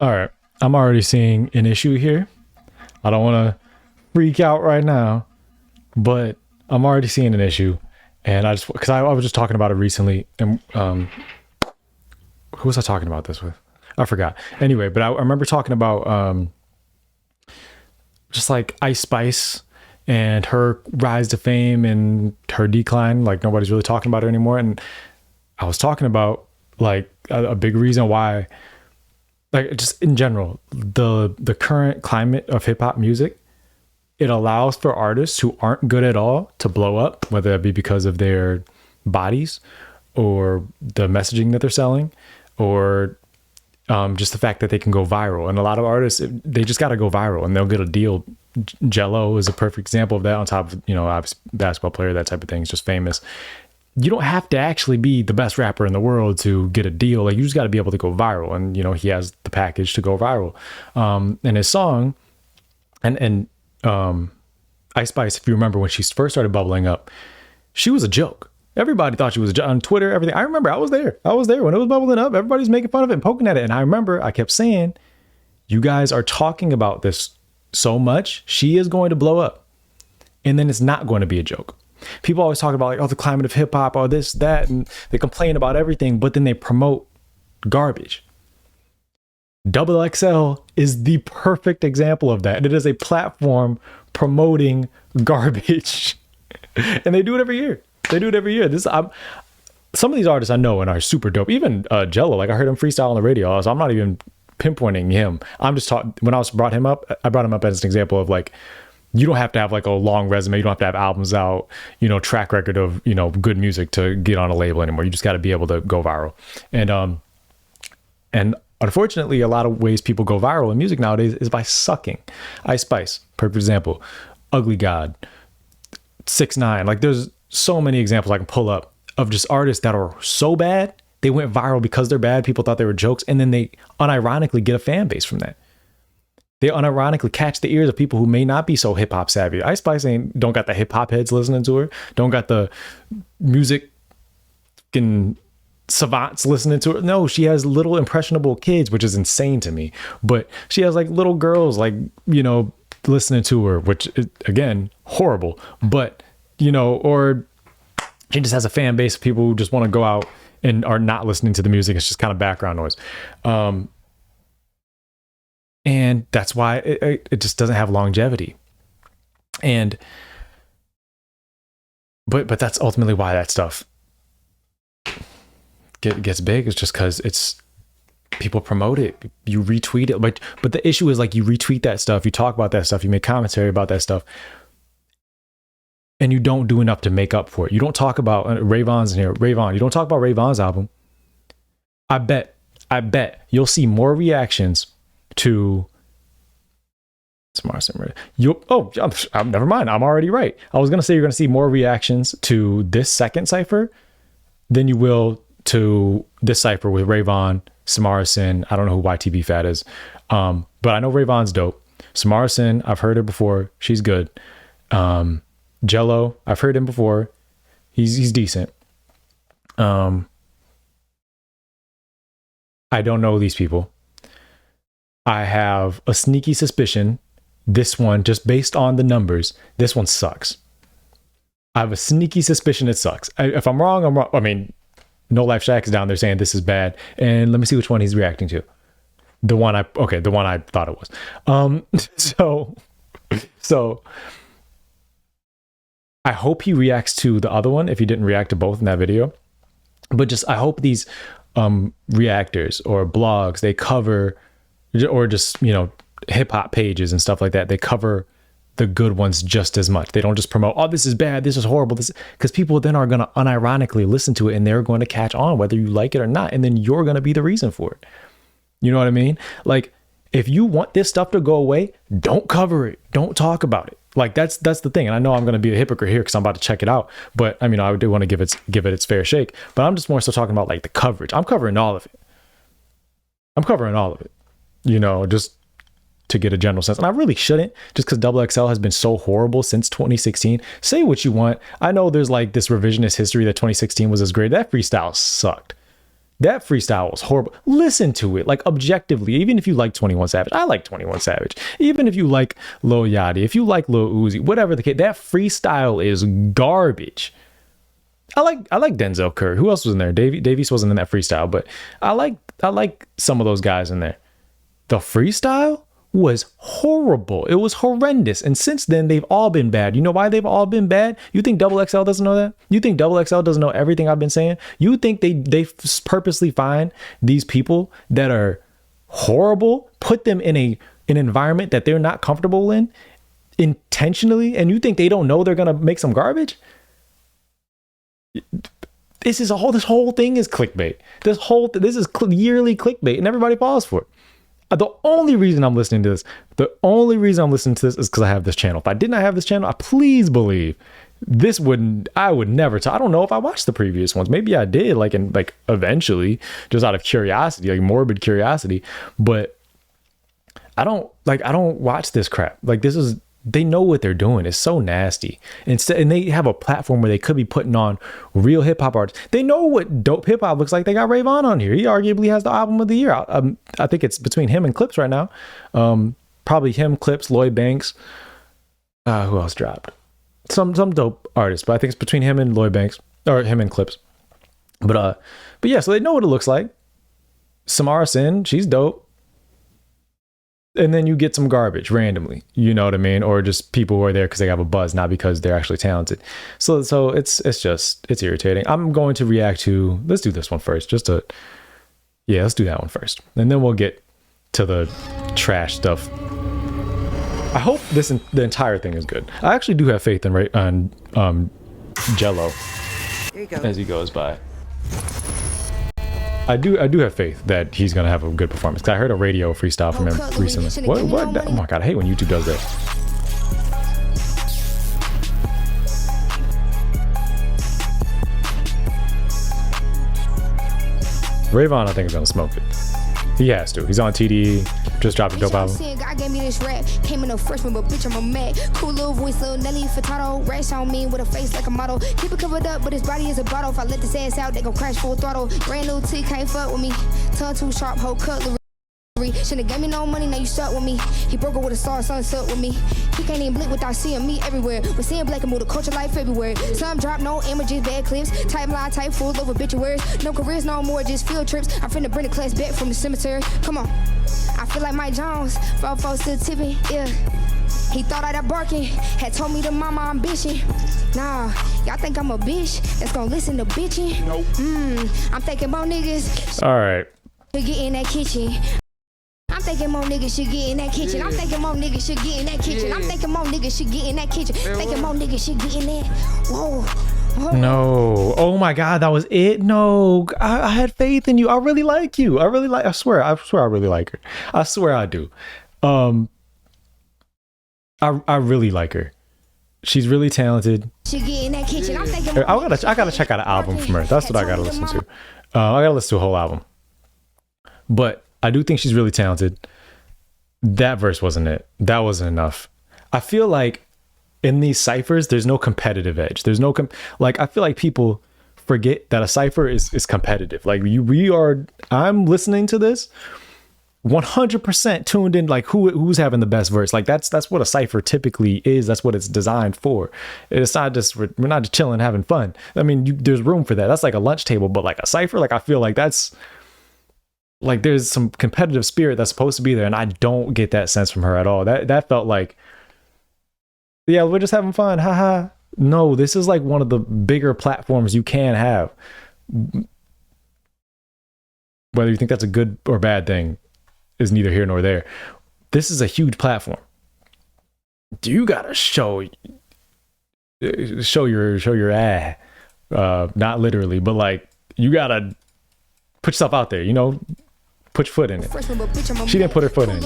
All right. I'm already seeing an issue here. I don't want to freak out right now, but I'm already seeing an issue. And because I was just talking about it recently. And who was I talking about this with? I forgot. Anyway, but I remember talking about just like Ice Spice and her rise to fame and her decline. Like nobody's really talking about her anymore. And I was talking about like a big reason why, like just in general, the current climate of hip hop music, it allows for artists who aren't good at all to blow up, whether it be because of their bodies or the messaging that they're selling, or just the fact that they can go viral. And a lot of artists, they just got to go viral and they'll get a deal. Gelo is a perfect example of that. On top of, obviously basketball player, that type of thing is just famous. You don't have to actually be the best rapper in the world to get a deal. Like you just got to be able to go viral. And, he has the package to go viral. And his song and Ice Spice, if you remember when she first started bubbling up, she was a joke. Everybody thought she was on Twitter, everything. I remember I was there when it was bubbling up. Everybody's making fun of it and poking at it. And I remember I kept saying, you guys are talking about this so much, she is going to blow up. And then it's not going to be a joke. People always talk about like, oh, the climate of hip hop or this, that, and they complain about everything, but then they promote garbage. XXL is the perfect example of that. And it is a platform promoting garbage. And they do it every year. Some of these artists I know and are super dope. Even Gelo, like I heard him freestyle on the radio. So I'm not even pinpointing him. I'm just talking, when I brought him up as an example of like, you don't have to have like a long resume. You don't have to have albums out, track record of, good music to get on a label anymore. You just got to be able to go viral. And unfortunately, a lot of ways people go viral in music nowadays is by sucking. Ice Spice, perfect example. Ugly God, 6ix9ine. Like there's so many examples I can pull up of just artists that are so bad, they went viral because they're bad. People thought they were jokes. And then they unironically get a fan base from that. They unironically catch the ears of people who may not be so hip hop savvy. Ice Spice don't got the hip hop heads listening to her. Don't got the music savants listening to her. No, she has little impressionable kids, which is insane to me. But she has like little girls, like, listening to her, which is, again, horrible. But, or she just has a fan base of people who just want to go out and are not listening to the music. It's just kind of background noise. And that's why it just doesn't have longevity. And but that's ultimately why that stuff gets big. It's just because it's people promote it, you retweet it. But the issue is like you retweet that stuff, you talk about that stuff, you make commentary about that stuff, and you don't do enough to make up for it. You don't talk about Ray Vaughn's in here. Ray Vaughn. You don't talk about Ray Vaughn's album. I bet you'll see more reactions to Samara Cyn. Never mind. I'm already right. I was gonna say you're gonna see more reactions to this second cipher than you will to this cipher with Ray Vaughn, Samara Cyn. I don't know who YTB Fatt is, but I know Ray Vaughn's dope. Samara Cyn, I've heard her before. She's good. Gelo, I've heard him before. He's decent. I don't know these people. I have a sneaky suspicion this one, just based on the numbers, this one sucks. I have a sneaky suspicion it sucks. If I'm wrong, I'm wrong. I mean, No Life Shack is down there saying this is bad. And let me see which one he's reacting to. The one I thought it was. So I hope he reacts to the other one if he didn't react to both in that video. But just I hope these reactors or blogs, they cover, or just hip hop pages and stuff like that, they cover the good ones just as much. They don't just promote, oh, this is bad, this is horrible, this, because people then are going to unironically listen to it and they're going to catch on whether you like it or not, and then you're going to be the reason for it. You know what I mean? Like, if you want this stuff to go away, don't cover it, don't talk about it. Like that's the thing. And I know I'm going to be a hypocrite here because I'm about to check it out, but I mean, I do want to give it its fair shake, but I'm just more so talking about like the coverage. I'm covering all of it, just to get a general sense. And I really shouldn't, just because XXL has been so horrible since 2016. Say what you want. I know there's like this revisionist history that 2016 was as great. That freestyle sucked. That freestyle was horrible. Listen to it, like objectively. Even if you like 21 Savage, I like 21 Savage. Even if you like Lil Yachty, if you like Lil Uzi, whatever the case, that freestyle is garbage. I like Denzel Curry. Who else was in there? Davies wasn't in that freestyle, but I like some of those guys in there. The freestyle was horrible. It was horrendous. And since then, they've all been bad. You know why they've all been bad? You think XXL doesn't know that? You think XXL doesn't know everything I've been saying? You think they purposely find these people that are horrible, put them in an environment that they're not comfortable in intentionally, and you think they don't know they're gonna make some garbage? This whole thing is clickbait. This is yearly clickbait, and everybody falls for it. The only reason I'm listening to this is because I have this channel. If I did not have this channel, I please believe I would never I don't know if I watched the previous ones. Maybe I did, like eventually, just out of curiosity, like morbid curiosity. But I don't watch this crap. Like they know what they're doing. It's so nasty. And they have a platform where they could be putting on real hip hop artists. They know what dope hip hop looks like. They got Vaughn on here. He arguably has the album of the year. I think it's between him and Clips right now. Probably him, Clips, Lloyd Banks. Who else dropped? Some dope artists, but I think it's between him and Lloyd Banks, or him and Clips. But yeah, so they know what it looks like. Samara Cyn, she's dope. And then you get some garbage randomly, you know what I mean? Or just people who are there because they have a buzz, not because they're actually talented. So it's irritating. I'm going to react to, let's do this one first. Let's do that one first. And then we'll get to the trash stuff. I hope the entire thing is good. I actually do have faith in Gelo as he goes by. I do have faith that he's gonna have a good performance. 'Cause I heard a radio freestyle from him recently. What? Oh my god, I hate when YouTube does that. Vaughn, I think, is gonna smoke it. He has to. He's on TDE. Just dropped a dope album. God gave me this rap. Came in a freshman, but bitch, I'm a Mac. Cool little voice, little Nelly Furtado. Rash on me with a face like a model. Keep it covered up, but his body is a bottle. If I let this ass out, they gon' crash full throttle. Brand new T, can't fuck with me. Tongue too sharp, whole cutlery. Shouldn't gave me no money, now you stuck with me. He broke up with a star, sunset with me. He can't even blink without seeing me everywhere. We're seeing black and move the culture like February. Some drop, no images, bad clips. Timeline type full of obituaries. No careers, no more, just field trips. I'm finna bring the class back from the cemetery. Come on. I feel like Mike Jones, 4-4 still tipping, yeah. He thought I'd have barking, had told me to mind my ambition. Nah, y'all think I'm a bitch that's gonna listen to bitching? Nope. I'm thinking more niggas. All right. Should get in that kitchen. I'm thinking more niggas should get in that kitchen. I'm thinking more niggas should get in that kitchen. I'm thinking more niggas should get in that kitchen. Thinking more niggas should get in there. Whoa. No. Oh my god, that was it. No, I had faith in you. I really like you. I swear I really like her. I swear I do. I really like her. She's really talented. I gotta check out an album from her. That's what I gotta listen to. I gotta listen to a whole album. But I do think she's really talented. That verse wasn't it. That wasn't enough. I feel like in these ciphers, there's no competitive edge. There's no I feel like people forget that a cipher is competitive. Like I'm listening to this 100% tuned in, like who's having the best verse. Like that's what a cipher typically is. That's what it's designed for. It's not just, we're not just chilling, having fun. I mean, there's room for that. That's like a lunch table, but like a cipher, like I feel like that's like there's some competitive spirit that's supposed to be there, and I don't get that sense from her at all. That felt like, yeah, we're just having fun, haha. No, this is like one of the bigger platforms you can have. Whether you think that's a good or bad thing is neither here nor there. This is a huge platform. You gotta show your ass, not literally, but like you gotta put yourself out there, you know. Put your foot in it. She didn't put her foot in it.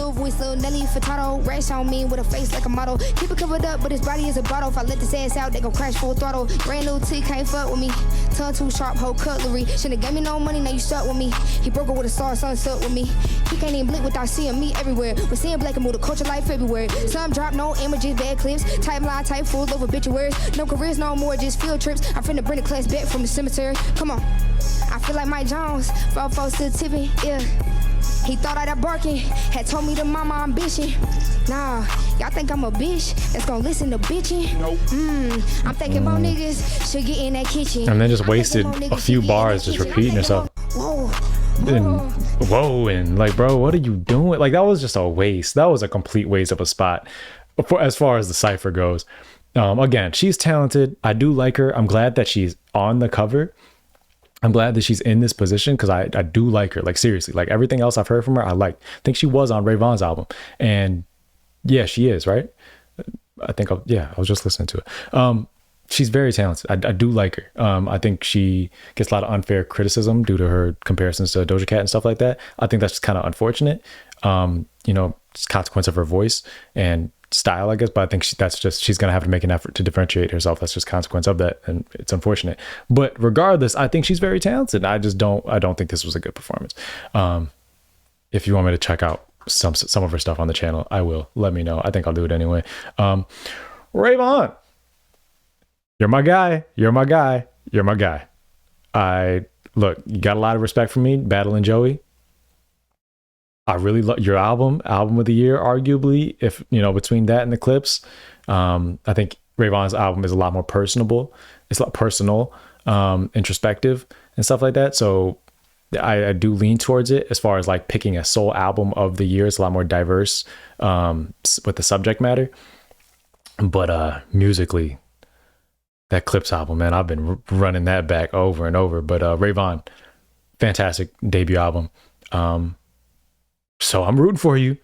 Rash on me with a face like a model. Keep it covered up, but his body is a bottle. If I let this ass out, they gon' crash full throttle. Brand new T, can't fuck with me. Tongue too sharp, whole cutlery. Shouldn't gave me no money, now you stuck with me. He broke up with a star, sunset with me. He can't even blink without seeing me everywhere. We're seeing black and move the culture like February. Some drop, no images, bad clips. Timeline type full of obituaries. No careers, no more, just field trips. I'm finna bring the class back from the cemetery. Come on. I feel like Mike Jones, from folks to tipping, yeah. He thought I'd have barking, had told me to mind my ambition. Nah, y'all think I'm a bitch that's gonna listen to bitching? Nope. I'm thinking about niggas should get in that kitchen. And then just wasted a few bars just repeating yourself. Whoa. And like, bro, what are you doing? Like, that was just a waste. That was a complete waste of a spot as far as the Cypher goes. Again, she's talented. I do like her. I'm glad that she's on the cover. I'm glad that she's in this position because I do like her. Like, seriously, like everything else I've heard from her, I like. I think she was on Vaughn's album. And yeah, she is, right? I was just listening to it. She's very talented. I do like her. I think she gets a lot of unfair criticism due to her comparisons to Doja Cat and stuff like that. I think that's kind of unfortunate. It's a consequence of her voice and style, I guess, but I think she's gonna have to make an effort to differentiate herself. That's just a consequence of that, and it's unfortunate. But regardless, I think she's very talented. I don't think this was a good performance. If you want me to check out some of her stuff on the channel, I will. Let me know. I think I'll do it anyway. Vaughn, you're my guy. You're my guy. You're my guy. You got a lot of respect for me battling Joey. I really love your album of the year, arguably, if, between that and the clips. I think Vaughn's album is a lot more personable. It's a lot personal, introspective and stuff like that. So I do lean towards it as far as like picking a sole album of the year. It's a lot more diverse with the subject matter. But musically, that Clips album, man, I've been running that back over and over. But Vaughn, fantastic debut album. So I'm rooting for you.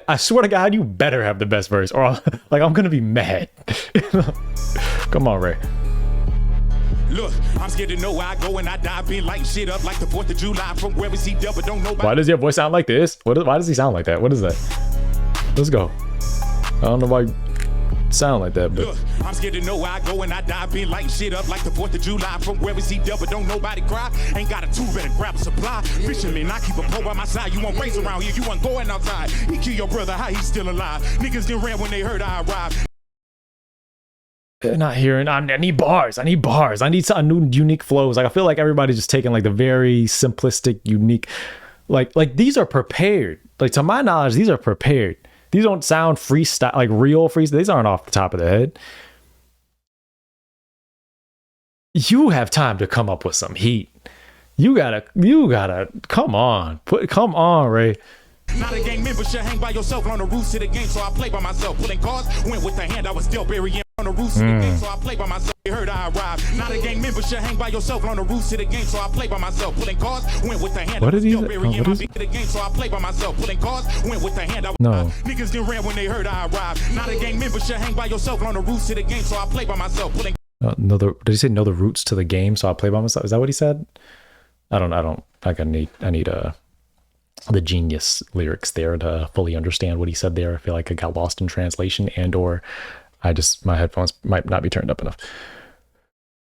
I swear to God, you better have the best verse, or I'm gonna be mad. Come on, Ray. Look, I'm scared to know where I go and I die, being lighting shit up like the 4th of July from where we see double, don't know. Why does your voice sound like this? Why does he sound like that? What is that? Let's go. I don't know why you sound like that, but. Look, I'm scared to know where I go and I die, being lighting shit up like the 4th of July from where we see double, don't nobody cry. Ain't got a tool, better grab a supply. Fisherman, I keep a pole by my side. You won't race around here, you want going outside. He kill your brother, how he still alive? Niggas didn't ran when they heard I arrived. Not hearing. I need bars. I need some new unique flows. Like, I feel like everybody's just taking like the very simplistic, unique, like these are prepared. Like, to my knowledge, these are prepared. These don't sound freestyle, like real freestyle. These aren't off the top of the head. You have time to come up with some heat. You gotta come on, Ray. Not a gang member should hang by yourself on the roots of the game, so I play by myself. Pulling cards, went with the hand, I was still burying on the roots of the game, so I play by myself. You heard I arrived. Not a gang member should hang by yourself on the roots of the game, so I play by myself. Pulling cards, went with the hand. What did he say? The game, so I play by myself. Pulling cards, went with the hand. No. Niggas didn't ran when they heard I arrived. Not a gang member should hang by yourself on the roots of the game, so I play by myself. Pulling. Did he say know the roots to the game, so I play by myself? Is that what he said? I need the genius lyrics there to fully understand what he said there. I feel like I got lost in translation, and or my headphones might not be turned up enough.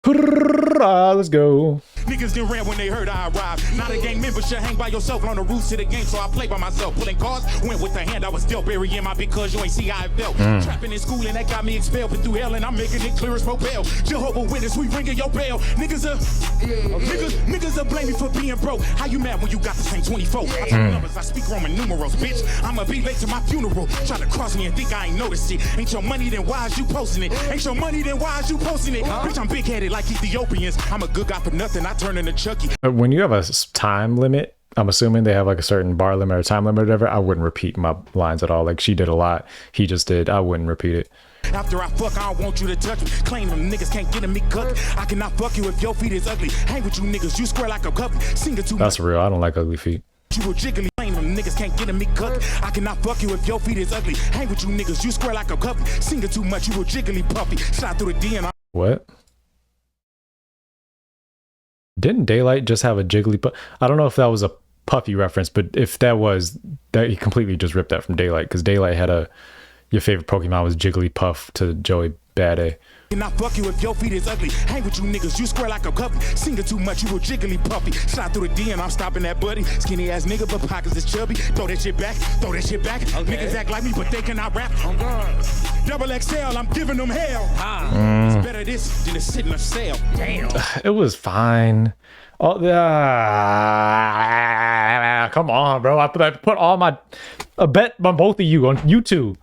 Let's go. Niggas didn't ran when they heard I arrived. Not a gang member should hang by yourself on the roots of the game, so I play by myself. Pulling cards, went with the hand, I was still burying my because you ain't see how I felt. Trapping in school and that got me expelled, but through hell and I'm making it clear as propel. Jehovah Witness, we ringing your bell. Niggas are blame me for being broke. How you mad when you got the same 24? I talk numbers, I speak Roman numerals, bitch. I'ma be late to my funeral. Try to cross me and think I ain't noticed it. Ain't your money, then why is you posting it? Ain't your money, then why is you posting it? Bitch, I'm big-headed like Ethiopians. I'm a good guy for nothing, I turn into Chucky. When you have a time limit, I'm assuming they have like a certain bar limit or time limit or whatever, I wouldn't repeat my lines at all. Like, she did a lot, he just did. I wouldn't repeat it. After I fuck, I don't want you to touch me. Claim them niggas can't get in me cut. I cannot fuck you if your feet is ugly. Hang with you niggas, you square like a cup. Sing it too much. That's real. I don't like ugly feet. You were jiggly. Claim them niggas can't get in me cut. I cannot fuck you if your feet is ugly. Hang with you niggas, you square like a cup. Sing it too much, you were jiggly puffy. Slide through the D and I. What? Didn't Daylight just have a jiggly puff? I don't know if that was a Puffy reference, but if that was, that he completely just ripped that from Daylight, because Daylight had your favorite Pokemon was Jigglypuff to Joey Bad A. And I fuck you if your feet is ugly. Hang with you niggas, you square like a guppy. Singing too much, you a jiggly puppy. Shot through the D and I'm stopping that buddy. Skinny ass nigga, but pockets is chubby. Throw that shit back, throw that shit back. Okay. Niggas act like me, but they cannot rap. Oh God. Double XL, I'm giving them hell. It's better this than to sit in a cell. Damn. It was fine. Oh, come on, bro. I put all my a bet on both of you, on you two,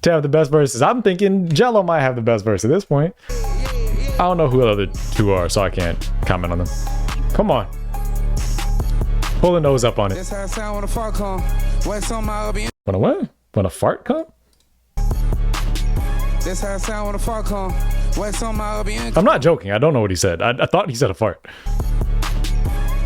to have the best verses. I'm thinking Gelo might have the best verse at this point. I don't know who the other two are, so I can't comment on them. Come on. Pull the nose up on it. That's how it sound when a fart come. What's on my up in? When a what? When a fart come? That's how it sound when a fart come. What's on my up in? I'm not joking. I don't know what he said. I thought he said a fart.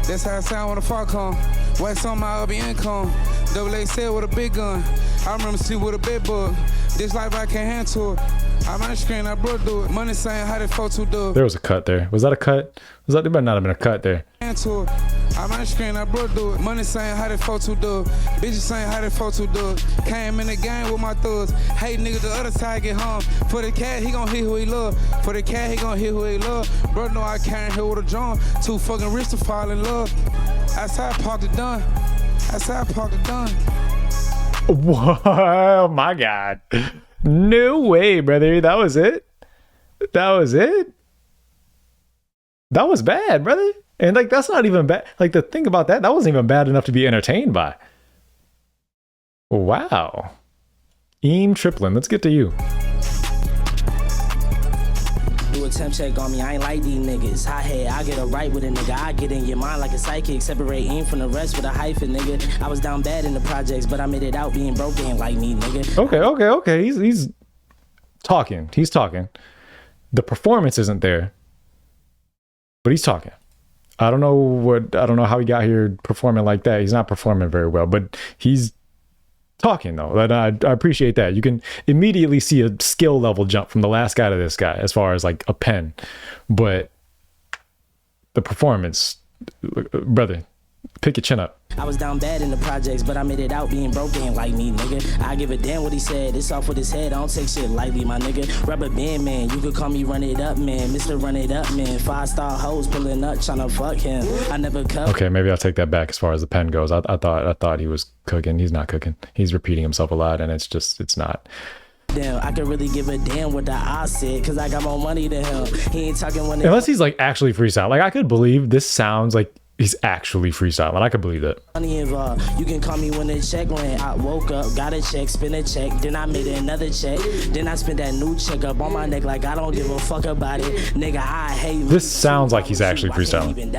That's how it sound when a fart come. What's on my up income? Double XL with a big gun. I remember sleep with a bed bug. This life I can't handle it. I'm on the screen, I bro do it. Money saying how they folks who do it. There was a cut there. Was that a cut? Was that? There better not have been a cut there. I'm on the screen, I bro do it. Money saying how they folks who do it. Bitches saying how they folks who do it. Came in the game with my thugs. Hey nigga, the other side get hung. For the cat, he gon' hit who he love. For the cat, he gon' hit who he love. Bro, no, I can't hit with a drum. Too fucking rich to fall in love. Outside park the done. Outside park the done. Whoa, my God. No way, brother. That was it? That was it? That was bad, brother. And like, that's not even bad. Like, the thing about that wasn't even bad enough to be entertained by. Wow. Eem Triplin, let's get to you. Do a temp check on me, I ain't like these niggas. Hot head, I get a right with a nigga. I get in your mind like a psychic. Separate Eem from the rest with a hyphen, nigga. I was down bad in the projects, but I made it out being broke. Ain't like me, nigga. Okay. He's talking. He's talking. The performance isn't there, but he's talking. I don't know how he got here performing like that. He's not performing very well, but he's talking though. And I appreciate that. You can immediately see a skill level jump from the last guy to this guy as far as like a pen, but the performance, brother, pick your chin up. I was down bad in the projects, but I made it out being broke. Ain't like me, nigga. I give a damn what he said. It's off with his head. I don't take shit lightly, my nigga. Rubber band man, you could call me Run It Up Man, Mr. Run It Up Man. 5-star hoes pulling up tryna fuck him. I never cut. Okay, maybe I'll take that back as far as the pen goes. I thought he was cooking. He's not cooking. He's repeating himself a lot, and it's not. Damn, I could really give a damn what the I said, cause I got more money than him. He ain't talking when unless he's like actually freestyle. Like, I could believe this sounds like he's actually freestyling. I could believe that. Money involved. You can call me when the check land. I woke up, got a check, spent a check, then I made another check, then I spent that new check up on my neck like I don't give a fuck about it. Nigga, I hate this sounds like he's actually freestyling. In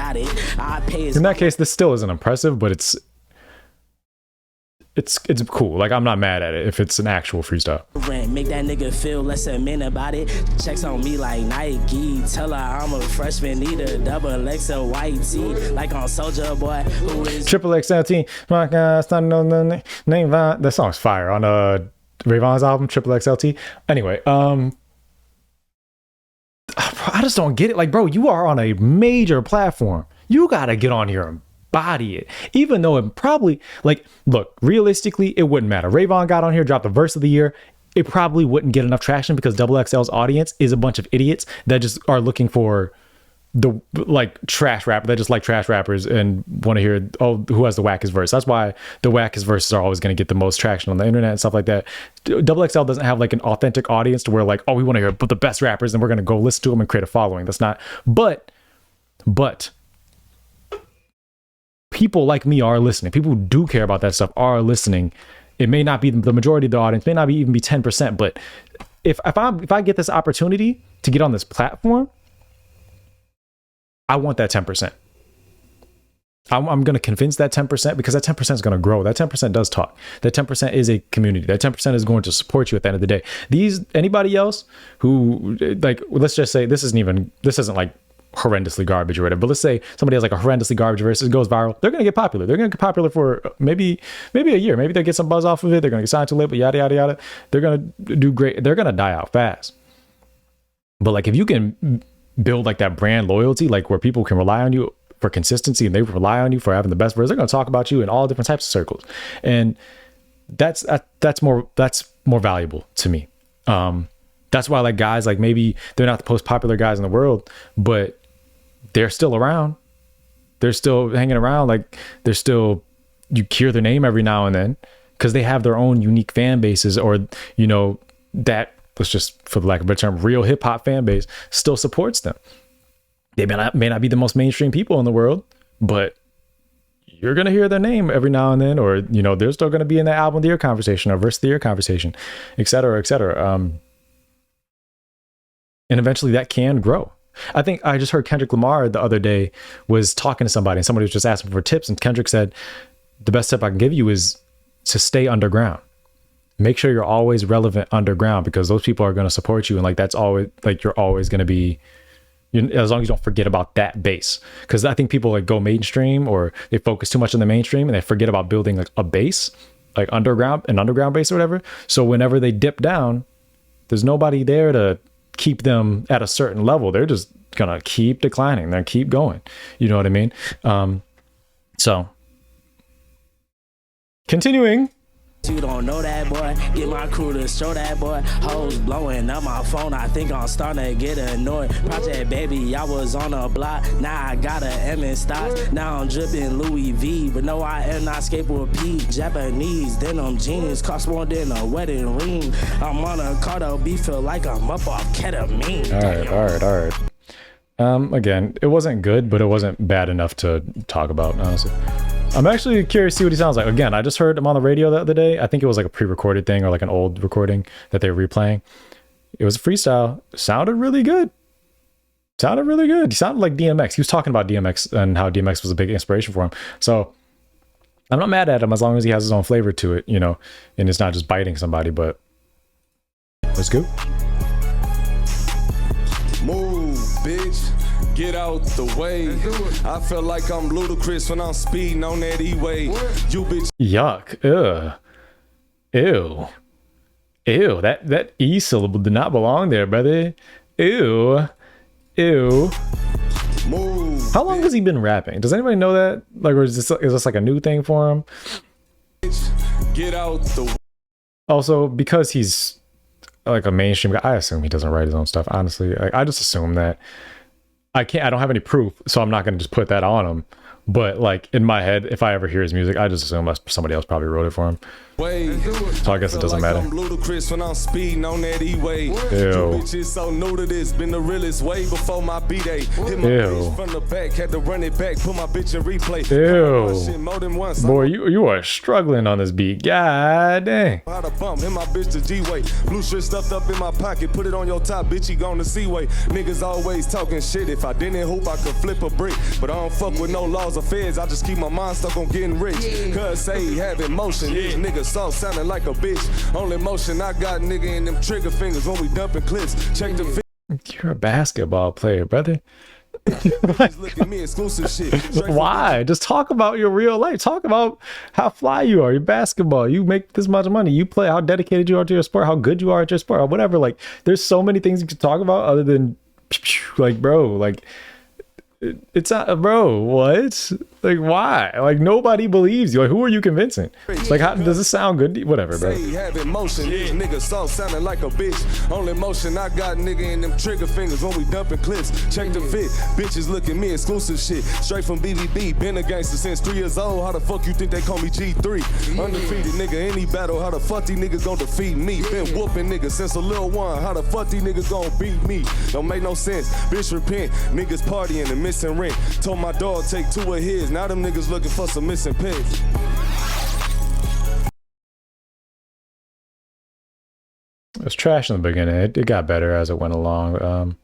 that case, this still isn't impressive, but it's cool. Like, I'm not mad at it if it's an actual freestyle. Make that nigga feel less a man about it. Checks on me like Nike. Tell her I'm a freshman, need a double XL white tee. Like on Soldier Boy, who is Triple XL team. My God, it's not no name Vaughn. That song's fire on Vaugh's album, Triple XLT. Anyway, I just don't get it. Like, bro, you are on a major platform. You gotta get on here and body it, even though it probably, like, look, realistically, it wouldn't matter. Vaughn got on here, dropped the verse of the year. It probably wouldn't get enough traction because Double XL's audience is a bunch of idiots that just are looking for the like trash rapper. They just like trash rappers and want to hear, oh, who has the wackest verse. That's why the wackest verses are always going to get the most traction on the internet and stuff like that. Double XL doesn't have like an authentic audience to where like, oh, we want to hear the best rappers and we're going to go listen to them and create a following. That's not, but people like me are listening. People who do care about that stuff are listening. It may not be the majority of the audience, may not be even be 10%, but if I get this opportunity to get on this platform, I want that 10%. I'm going to convince that 10% because that 10% is going to grow. That 10% does talk. That 10% is a community. That 10% is going to support you at the end of the day. Anybody else who, like, let's just say this isn't like horrendously garbage or whatever, but let's say somebody has like a horrendously garbage verse, it goes viral, they're gonna get popular. They're gonna get popular for maybe a year. Maybe they'll get some buzz off of it. They're gonna get signed to a label, yada yada yada. They're gonna do great. They're gonna die out fast. But like, if you can build like that brand loyalty, like where people can rely on you for consistency and they rely on you for having the best verse, they're gonna talk about you in all different types of circles, and that's more valuable to me. That's why like guys, like maybe they're not the most popular guys in the world, but they're still around. They're still hanging around. Like they're still, you hear their name every now and then because they have their own unique fan bases, or, you know, that, let's just, for the lack of a better term, real hip hop fan base still supports them. They may not be the most mainstream people in the world, but you're going to hear their name every now and then, or, you know, they're still going to be in that album of the year conversation or verse of the year conversation, et cetera, et cetera. And eventually that can grow. I think I just heard Kendrick Lamar the other day was talking to somebody, and somebody was just asking for tips. And Kendrick said, the best tip I can give you is to stay underground. Make sure you're always relevant underground, because those people are going to support you. And like, that's always like, you're always going to be, as long as you don't forget about that base. Because I think people like go mainstream, or they focus too much on the mainstream and they forget about building like a base, like an underground base or whatever. So whenever they dip down, there's nobody there to keep them at a certain level. They're just gonna keep declining. They're keep going. You know what I mean? So continuing. You don't know that boy, get my crew to show that boy. Hoes blowing up my phone, I think I'm starting to get annoyed. Project baby, I was on a block, now I got a M in stocks. Now I'm dripping Louis V, but no, I am not skateboard P. Japanese denim jeans, cost more than a wedding ring. I'm on a Cardo B, feel like I'm up off ketamine. All right. Again, it wasn't good, but it wasn't bad enough to talk about, honestly. I'm actually curious to see what he sounds like. Again, I just heard him on the radio the other day. I think it was like a pre-recorded thing, or like an old recording that they were replaying. It was a freestyle. Sounded really good. He sounded like DMX. He was talking about DMX and how DMX was a big inspiration for him. So I'm not mad at him as long as he has his own flavor to it, you know, and it's not just biting somebody. But let's go. Move, bitch. Get out the way. I feel like I'm ludicrous when I'm speeding on that E-way. You bitch. Yuck. Ugh. Ew. Ew. That E syllable did not belong there, brother. Ew. Ew. Move. How long has he been rapping? Does anybody know that? Like, or is this like a new thing for him? Get out the way. Also, because he's like a mainstream guy, I assume he doesn't write his own stuff. Honestly, I just assume that. I don't have any proof, so I'm not going to just put that on him. But like in my head, if I ever hear his music, I just assume somebody else probably wrote it for him. So I guess it doesn't matter. I'm ludicrous when I'm speeding on that E-way. Ew. Bitches so new to this, been the realest way before my B-day. Hit my bitch from the back, had to run it back, put my bitch in replay. Ew. More than once. Boy, you are struggling on this beat. God dang. How to bump, hit my bitch to G-way. Blue shit stuffed up in my pocket, put it on your top, bitch, you gone the C-way. Niggas always talking shit. If I didn't hoop, I could flip a brick. But I don't fuck with no laws or feds, I just keep my mind stuck on getting rich. Cause say he having motion, these niggas soft sounding like a bitch. Only motion I got, nigga, in them trigger fingers when we dumping clips. Check the fit. You're a basketball player, brother. Look at me, exclusive shit. Why? Just talk about your real life. Talk about how fly you are. Your basketball. You make this much money. You play. How dedicated you are to your sport. How good you are at your sport. Or whatever. Like, there's so many things you can talk about other than, like, bro. Like, it's not, bro. What? Like, why? Like, nobody believes you. Like, who are you convincing? Like, how does this sound good? Whatever, bro. Say he having motion, these niggas soft sounding like a bitch. Only motion I got, nigga, in them trigger fingers when we dumping clips. Check the fit, bitches look at me, exclusive shit. Straight from BBB, been a gangster since 3 years old. How the fuck you think they call me G3? Undefeated nigga, any battle, how the fuck these niggas gon' defeat me? Been whooping niggas since a little one, how the fuck these niggas gon' beat me? Don't make no sense, bitch repent. Niggas partying and missing rent. Told my dog take 2 of his, now them niggas looking for some missing pigs. It was trash in the beginning. It got better as it went along.